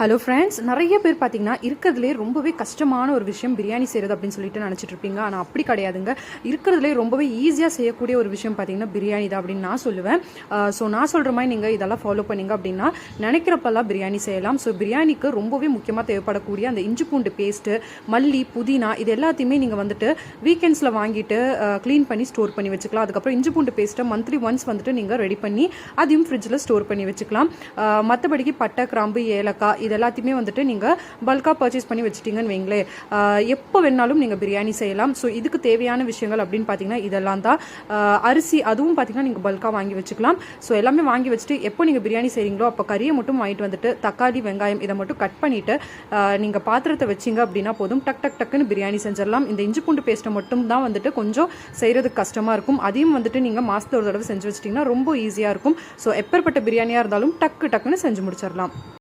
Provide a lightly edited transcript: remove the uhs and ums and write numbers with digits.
Hello friends, நிறைய பேர் பார்த்தீங்கன்னா இருக்கிறதுலே ரொம்பவே கஷ்டமான ஒரு விஷயம் பிரியாணி செய்கிறது அப்படின்னு சொல்லிட்டு நினச்சிட்டு இருப்பீங்க. ஆனால் அப்படி கிடையாதுங்க. இருக்கிறதுலே ரொம்பவே ஈஸியாக செய்யக்கூடிய ஒரு விஷயம் பார்த்தீங்கன்னா பிரியாணி தான் அப்படின்னு நான் சொல்லுவேன். ஸோ நான் சொல்கிற மாதிரி நீங்கள் இதெல்லாம் ஃபாலோ பண்ணிங்க அப்படின்னா நினைக்கிறப்பெல்லாம் பிரியாணி செய்யலாம். ஸோ பிரியாணிக்கு ரொம்பவே முக்கியமாக தேவைப்படக்கூடிய அந்த இஞ்சி பூண்டு பேஸ்ட்டு, மல்லி, புதினா இது எல்லாத்தையுமே நீங்கள் வந்துட்டு வீக்கெண்ட்ஸில் வாங்கிட்டு க்ளீன் பண்ணி ஸ்டோர் பண்ணி வச்சுக்கலாம். அதுக்கப்புறம் இஞ்சி பூண்டு பேஸ்ட்டை மந்த்லி ஒன்ஸ் வந்துட்டு நீங்கள் ரெடி பண்ணி அதையும் ஃப்ரிட்ஜில் ஸ்டோர் பண்ணி வச்சுக்கலாம். மற்றபடிக்கு பட்டை, கிராம்பு, ஏலக்காய் இது எல்லாத்தையுமே வந்துட்டு நீங்கள் பல்காக பர்ச்சேஸ் பண்ணி வச்சுட்டிங்கன்னு வைங்களேன், எப்போ வேணாலும் நீங்கள் பிரியாணி செய்யலாம். ஸோ இதுக்கு தேவையான விஷயங்கள் அப்படின்னு பார்த்தீங்கன்னா இதெல்லாம் தான். அரிசி அதுவும் பார்த்தீங்கன்னா நீங்கள் பல்காக வாங்கி வச்சுக்கலாம். ஸோ எல்லாமே வாங்கி வச்சுட்டு எப்போ நீங்கள் பிரியாணி செய்கிறீங்களோ அப்போ கறியை மட்டும் வாங்கிட்டு வந்துட்டு தக்காளி, வெங்காயம் இதை மட்டும் கட் பண்ணிவிட்டு நீங்கள் பாத்திரத்தை வச்சிங்க அப்படின்னா போதும், டக் டக் டக்குன்னு பிரியாணி செஞ்சிடலாம். இந்த இஞ்சி பூண்டு பேஸ்ட்டை மட்டும் தான் வந்துட்டு கொஞ்சம் செய்கிறதுக்கு கஷ்டமாக இருக்கும். அதையும் வந்துட்டு நீங்கள் மாதத்தில் ஒரு தடவை செஞ்சு வச்சிட்டிங்கன்னா ரொம்ப ஈஸியாக இருக்கும். ஸோ எப்பேற்பட்ட பிரியாணியாக இருந்தாலும் டக்கு டக்குன்னு செஞ்சு முடிச்சிடலாம்.